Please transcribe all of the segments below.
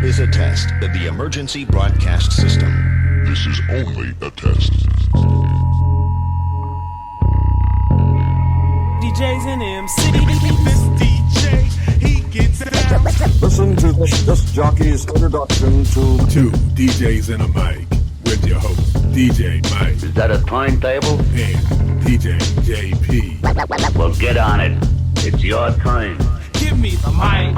is a test of the emergency broadcast system. This is only a test. DJs in MC. This DJ, he gets down. Listen to this jockey's introduction to Two DJs in a mic with your host, DJ Mike Is that a timetable? and DJ JP. Well, get on it. It's your time. Give me the mic.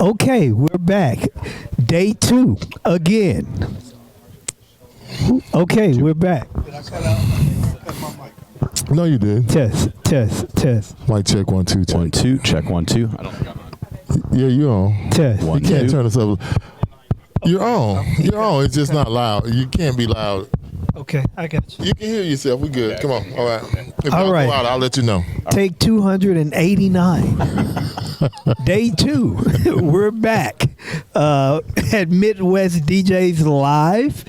Okay, we're back. Day 2 again. Okay, we're back. No, you did. Test. Mic check 1 2 check. 1 2 check 1 2. I don't think I'm on. Yeah, you're on. Test. You 1 can't 2. turn this up. You're on. You're on. It's just not loud. You can't be loud. Okay, I got you. You can hear yourself. We good. Come on. All right. If All y'all right. go out, I'll let you know. Take 289. Day 2. We're back at Midwest DJs Live,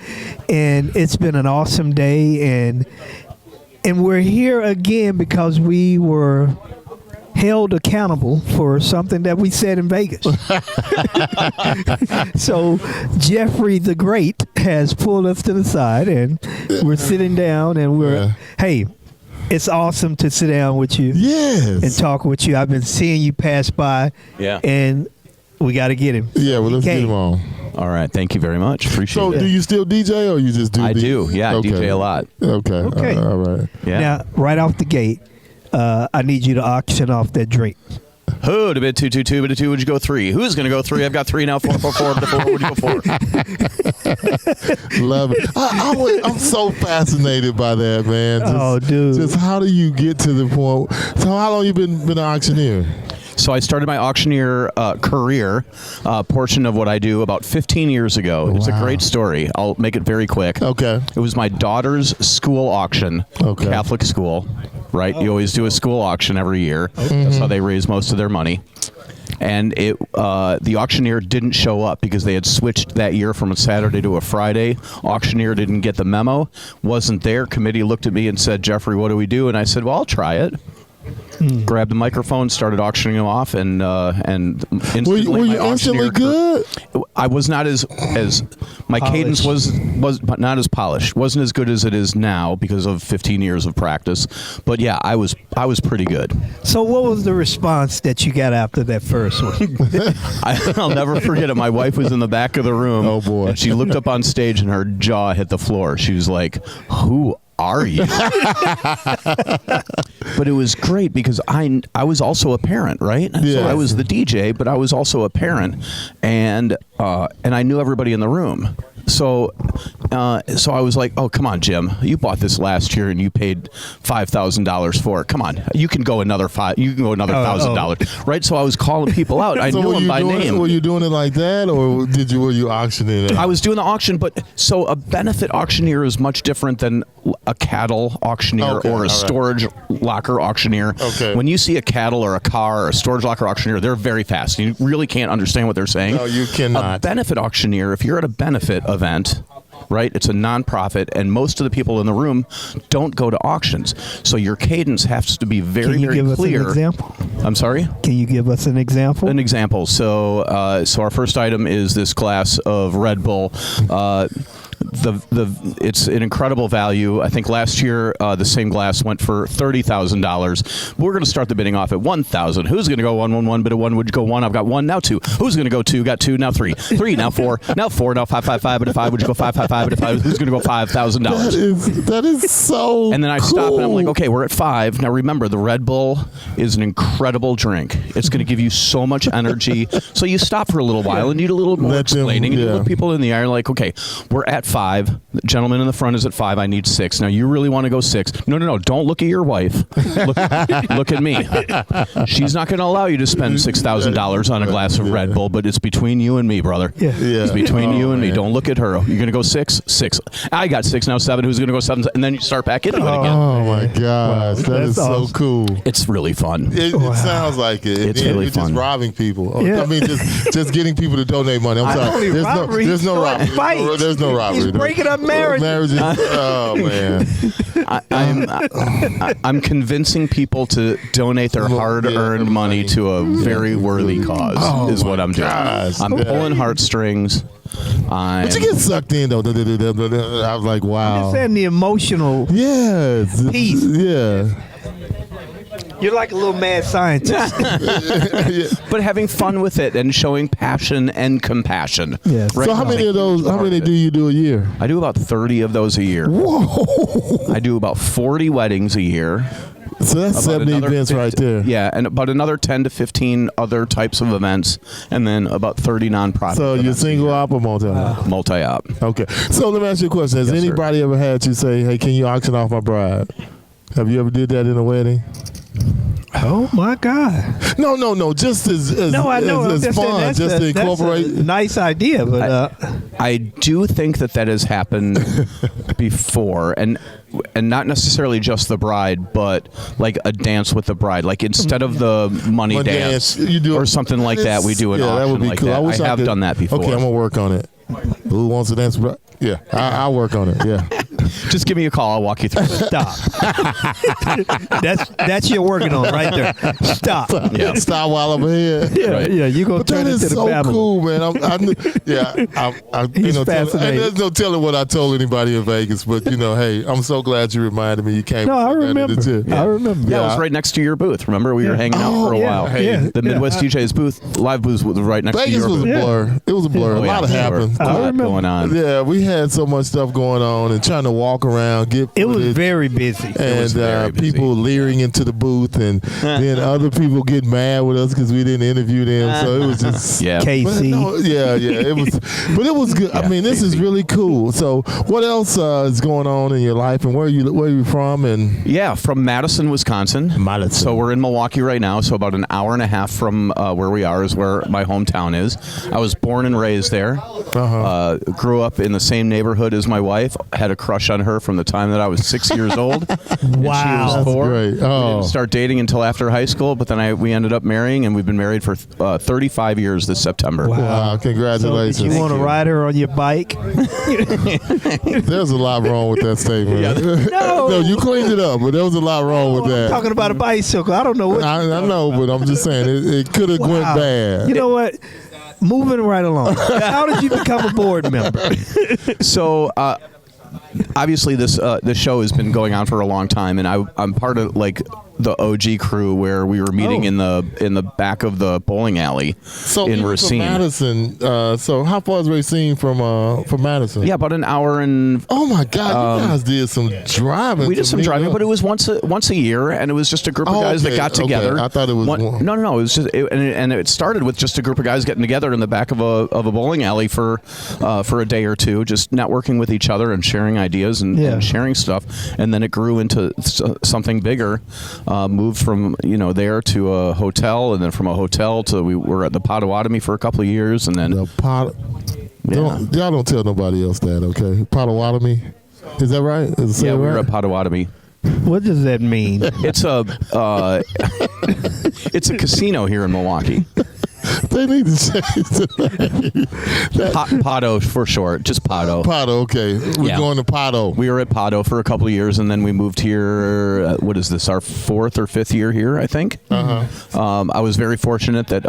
and it's been an awesome day, and we're here again because we were held accountable for something that we said in Vegas. So Geoffrey the Great has pulled us to the side, and we're sitting down, and hey, it's awesome to sit down with you Yes. and talk with you. I've been seeing you pass by, and we got to get him. Yeah, well, let's get him on. All right, thank you very much. Appreciate So, it. do you still DJ or you just do? I do. Yeah, Okay. I DJ a lot. Okay. All right. Yeah. Now, right off the gate, I need you to auction off that drink. Who to bid 2 2 2 bid a 2? Would you go 3? Who's gonna go 3? I've got 3 now. 4 4 4 bid a 4. Would you go 4? Love it. I'm so fascinated by that, man. Dude. Just how do you get to the point? So how long you been an auctioneer? So I started my auctioneer career portion of what I do about 15 years ago. It's a great story. I'll make it very quick. Okay. It was my daughter's school auction, Catholic school, right? You always do a school auction every year. That's how they raise most of their money. And the auctioneer didn't show up because they had switched that year from a Saturday to a Friday. Auctioneer didn't get the memo, wasn't there. Committee looked at me and said, Geoffrey, what do we do? And I said, well, I'll try it. Grabbed the microphone, started auctioning them off, and instantly Were you my instantly good? I was not as my Polished. cadence was not as polished. Wasn't as good as it is now because of 15 years of practice. But yeah, I was pretty good. So what was the response that you got after that first one? I'll never forget it. My wife was in the back of the room. Oh, boy. And she looked up on stage and her jaw hit the floor. She was like, "Who are you?" But it was great because I was also a parent, right? Yeah. So I was the DJ, but I was also a parent, and I knew everybody in the room. So I was like, oh, come on, Jim. You bought this last year and you paid $5,000 for it. Come on. You can go another $1,000, right? So I was calling people out. I knew them by name. Were you doing it like that, or were you auctioning it? I was doing the auction, but so a benefit auctioneer is much different than a cattle auctioneer or a storage locker auctioneer. Okay. When you see a cattle or a car or a storage locker auctioneer, they're very fast. You really can't understand what they're saying. No, you cannot. A benefit auctioneer, if you're at a benefit event, right, it's a nonprofit, and most of the people in the room don't go to auctions. So your cadence has to be very, very Can you give clear. us an example? I'm sorry? Can you give us an example? An example. So our first item is this glass of Red Bull. It's an incredible value. I think last year the same glass went for $30,000. We're going to start the bidding off at $1,000. Who's going to go 1 1 1? Bid a 1. Would you go 1? I've got 1. Now 2. Who's going to go 2? Got 2. Now 3. 3. Now 4. Now 4. Now 5 5 5. Bid a 5. Would you go 5 5 5? Bid a 5. Who's going to go $5,000? That is so. And then I stop and I'm like, okay, we're at 5. Now remember, the Red Bull is an incredible drink. It's going to give you so much energy. So you stop for a little while and need a little more explaining. And you look people in the eye and like, okay, we're at 5. 5. The gentleman in the front is at 5. I need 6. Now, you really want to go 6. No. Don't look at your wife. Look at me. She's not going to allow you to spend $6,000 on a glass of Red Bull, but it's between you and me, brother. Yeah. It's between you and me. Don't look at her. You're going to go 6? 6. I got 6, now 7. Who's going to go 7? And then you start back into it again. Oh, my gosh. That is awesome. so cool. It's really fun. It sounds like it. It's really You're fun. just robbing people. Yeah. I mean, just getting people to donate money. I'm sorry. There's no robbery. There's no robbery. He's breaking up marriages. Oh, man. I'm convincing people to donate their hard-earned money to a very worthy cause. Is what I'm doing. Gosh. I'm pulling heartstrings. But you get sucked in, though. I was like, wow. I'm saying the emotional piece. Yeah. You're like a little mad scientist. But having fun with it and showing passion and compassion. Yes. So how many of those? How many do you do a year? I do about 30 of those a year. Whoa! I do about 40 weddings a year. So that's 70 events right there. Yeah, and about another 10 to 15 other types of events, and then about 30 nonprofit. So you're single op or multi-op? Multi-op. Okay. So let me ask you a question. Has anybody ever had you say, "Hey, can you auction off my bride"? Have you ever did that in a wedding? Oh my God! No. Just as I know. as fun, just to incorporate. That's a nice idea, but I do think that has happened before, and not necessarily just the bride, but like a dance with the bride. Like instead of the money dance you do or something like that, we do an auction that would be like cool. that. I have done that before. Okay, I'm gonna work on it. Who wants to dance? Yeah, I'll work on it. Yeah. Just give me a call. I'll walk you through it. stop. That's you're working on right there. Stop. Yeah. Stop while I'm here. Yeah, Right. yeah. You gonna But turn that into is the so Babylon. cool, man. He's fascinating. There's no telling what I told anybody in Vegas, but hey, I'm so glad you reminded me. You came. No, I remember. I remember. Yeah, it was right next to your booth. Remember, we were hanging out for a while. yeah. The Midwest DJs booth, live booth was right next to Vegas your was a booth. blur. It was a blur. A lot happened. A lot remember. going on. Yeah, we had so much stuff going on and trying to walk around, get It was footage, very busy. and very busy. people leering into the booth, and then other people get mad with us because we didn't interview them. So it was just Yeah. But KC. no, it was, but it was good. I mean, this is really cool. So, what else is going on in your life, and where are you from? And Yeah, from Madison, Wisconsin. Madison. So we're in Milwaukee right now. So about an hour and a half from where we are is where my hometown is. I was born and raised there. Grew up in the same neighborhood as my wife. Had a crush on her from the time that I was 6 years old. Wow. And she was 4. great. We Oh. didn't start dating until after high school, but then we ended up marrying, and we've been married for 35 years this September. wow, So congratulations! did you want to ride her on your bike? There's a lot wrong with that statement. No. No, you cleaned it up, but there was a lot wrong with I'm that. talking about a bicycle. I don't know what. I know, but I'm just saying it could have went Wow. bad. You know what? Moving right along. How did you become a board member? So obviously this show has been going on for a long time, and I'm part of like the OG crew where we were meeting in the back of the bowling alley So in you were Racine. from Madison. So how far is Racine from Madison? Yeah, about an hour and. Oh my God! You guys did some driving. We did to some meet driving, up. but it was once a year, and it was just a group of guys that got okay. together. I thought it was more. No. It was just, and it started with just a group of guys getting together in the back of a bowling alley for a day or two, just networking with each other and sharing ideas and sharing stuff, and then it grew into something bigger. Moved from there to a hotel, and then from a hotel to we were at the Potawatomi for a couple of years, and then Y'all don't tell nobody else that, okay? Potawatomi, is that right? Is it we were right? at Potawatomi. What does that mean? It's a it's a casino here in Milwaukee. They need to change the name. Pato for short, just Pato. Pato, okay. We're going to Pato. We were at Pato for a couple of years, and then we moved here. What is this? Our 4th or 5th year here, I think. I was very fortunate that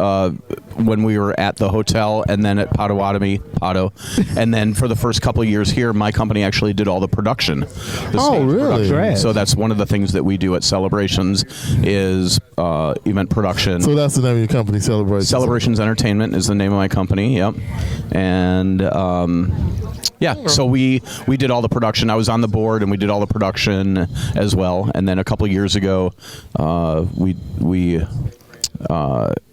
when we were at the hotel and then at Potawatomi, Pato, and then for the first couple of years here, my company actually did all the production. The stage really? production. So that's one of the things that we do at Celebrations is event production. So that's the name of your company, Celebrations. Celebrations Entertainment is the name of my company. Yep, and so we did all the production. I was on the board, and we did all the production as well. And then a couple of years ago,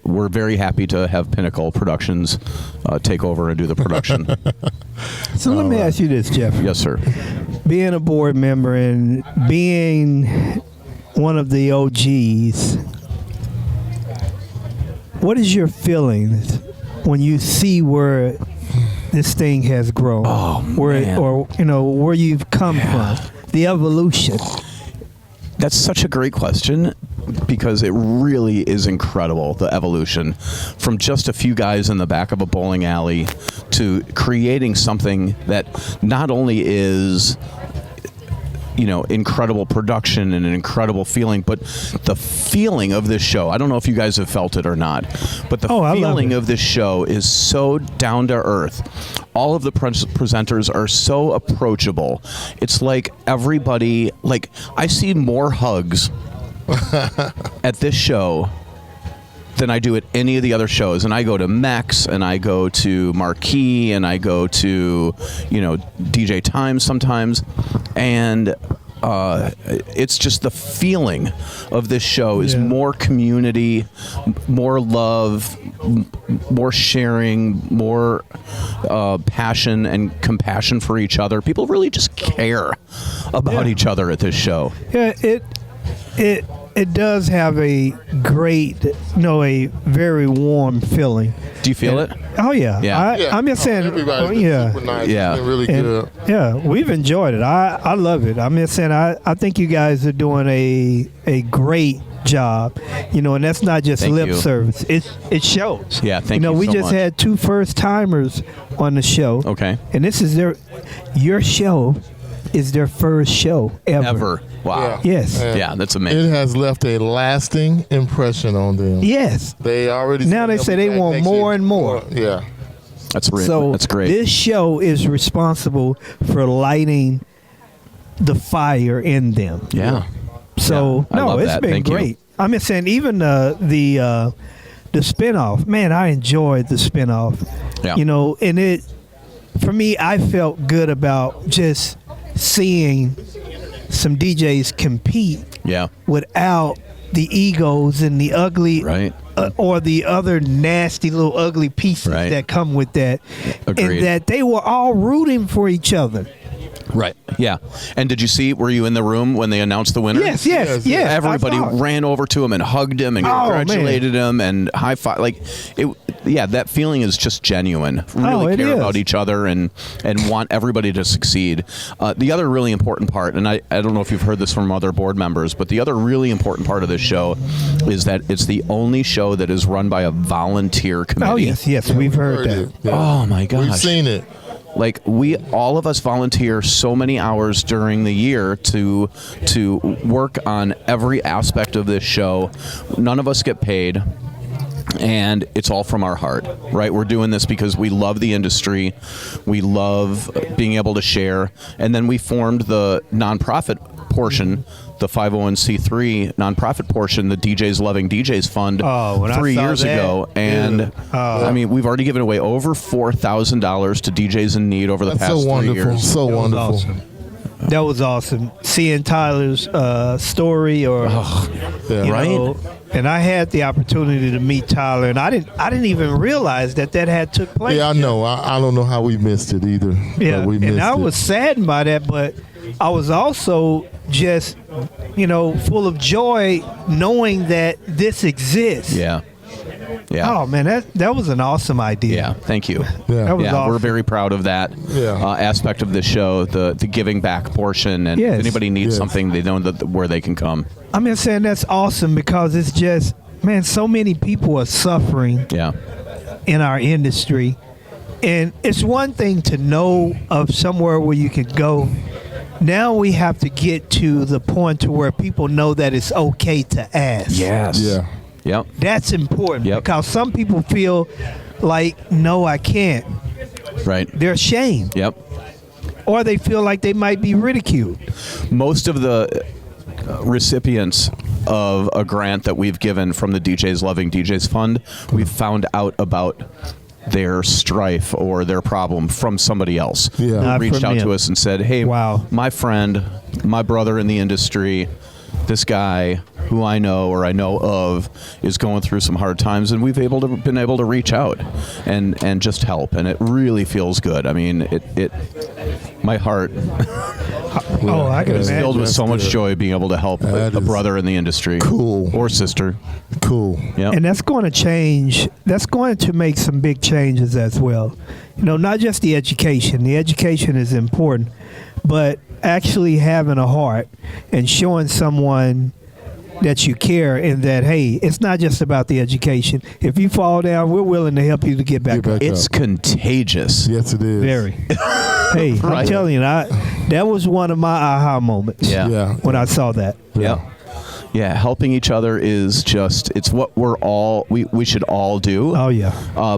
we're very happy to have Pinnacle Productions take over and do the production. So let me ask you this, Geoffrey. Yes, sir. Being a board member and being one of the OGs, what is your feelings when you see where this thing has grown? Where you've come from, the evolution. That's such a great question because it really is incredible, the evolution from just a few guys in the back of a bowling alley to creating something that not only is incredible production and an incredible feeling, but the feeling of this show, I don't know if you guys have felt it or not, but the feeling of this show is so down to earth. All of the presenters are so approachable. It's like everybody, I see more hugs at this show than I do at any of the other shows. And I go to Mex, and I go to Marquee, and I go to, DJ Times sometimes. And it's just the feeling of this show is more community, more love, more sharing, more passion and compassion for each other. People really just care about each other at this show. Yeah, it does have a great, a very warm feeling. Do you feel it? Oh yeah. I'm just saying. Everybody's been super nice. Yeah. It's been really good. Yeah, we've enjoyed it. I love it. I'm just saying. I think you guys are doing a great job. And that's not just lip service. It shows. Yeah. Thank you. We so just much. had 2 first timers on the show. Okay. And this is your show is their first show ever. Wow. Yes. Yeah, that's amazing. It has left a lasting impression on them. Yes. They already now they say they want more and more. Yeah. That's great. So that's great. This show is responsible for lighting the fire in them. Yeah. So I love it's that. been Thank you. great. I'm just saying, even the spinoff. Man, I enjoyed the spinoff. Yeah. And it for me, I felt good about just seeing some DJs compete. Yeah. Without the egos and the ugly. Right. Or the other nasty little ugly pieces that come with that. Agreed. And that they were all rooting for each other. Right. Yeah. And were you in the room when they announced the winner? Yes. Everybody ran over to him and hugged him and congratulated him and high five. That feeling is just genuine. Really care about each other and want everybody to succeed. The other really important part, and I don't know if you've heard this from other board members, but the other really important part of this show is that it's the only show that is run by a volunteer committee. Oh, yes, we've heard that. Yeah. Oh, my gosh. We've seen it. All of us volunteer so many hours during the year to work on every aspect of this show. None of us get paid. And it's all from our heart, right? We're doing this because we love the industry. We love being able to share. And then we formed the nonprofit portion, the 501c3 nonprofit portion, the DJs Loving DJs Fund, 3 years ago. And we've already given away over $4,000 to DJs in need over the past 3 years. So wonderful. Awesome. That was awesome. Seeing Tyler's story, right? And I had the opportunity to meet Tyler, and I didn't even realize that had took place. Yeah, I know. I don't know how we missed it either. Yeah, we missed and I was saddened by that, but I was also just, full of joy knowing that this exists. Yeah. Yeah. Oh man, that was an awesome idea. Yeah, thank you. Yeah, that was awesome. We're very proud of that aspect of the show, the giving back portion, and if anybody needs something, they know where they can come. I'm saying that's awesome because it's just, man, so many people are suffering. Yeah. In our industry, and it's one thing to know of somewhere where you can go. Now we have to get to the point to where people know that it's okay to ask. Yes. Yeah. Yep. That's important because some people feel like, no, I can't. Right. They're ashamed. Yep. Or they feel like they might be ridiculed. Most of the recipients of a grant that we've given from the DJs Loving DJs Fund, we've found out about their strife or their problem from somebody else. Yeah. Who reached out to us and said, hey, my friend, my brother in the industry, this guy who I know or I know of is going through some hard times, and we've been able to reach out and just help, and it really feels good. I mean, my heart I can is imagine. filled with so much joy being able to help a brother in the industry, or sister. Cool. Yeah, And that's going to change. That's going to make some big changes as well. Not just the education. The education is important, but actually having a heart and showing someone that you care and that, hey, it's not just about the education. If you fall down, we're willing to help you to get back up. It's contagious. Yes, it is. Very. Hey, Right. I'm telling you, that was one of my aha moments. Yeah. When I saw that. Yeah, helping each other is it's what we should all do. Oh yeah.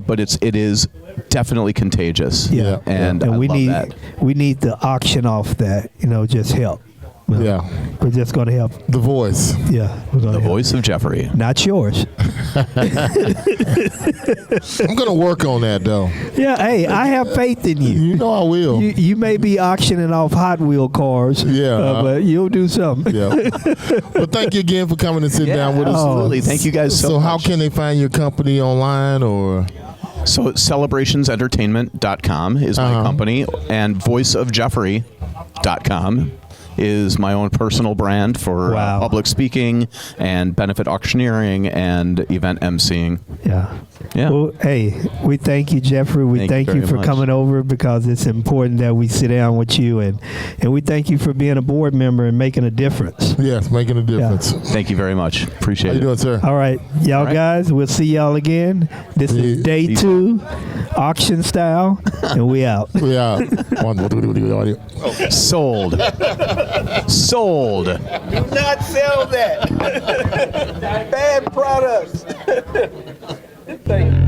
But it is definitely contagious. Yeah. And I we love need that. we need to auction off that, just help. Yeah. We're just going to help. The voice. Yeah. We're going The to help. voice of Geoffrey. Not yours. I'm going to work on that, though. Yeah, hey, I have faith in you. You know I will. You may be auctioning off Hot Wheel cars. Yeah. But you'll do something. Yeah. Well, thank you again for coming and sitting down with us. Absolutely. Thank you guys so much. how can they find your company online or? So celebrationsentertainment.com is my company, and voiceofgeoffrey.com is my own personal brand for public speaking and benefit auctioneering and event emceeing. Yeah. Yeah. Well, hey, we thank you, Geoffrey. We thank you very for much. coming over, because it's important that we sit down with you, and we thank you for being a board member and making a difference. Yes, making a difference. Thank you very much. Appreciate How you it. doing, sir? All right, y'all guys, we'll see y'all again. This is day 2, auction style, and we out. We out. Sold. Sold. Do not sell that. Bad products. Thank you.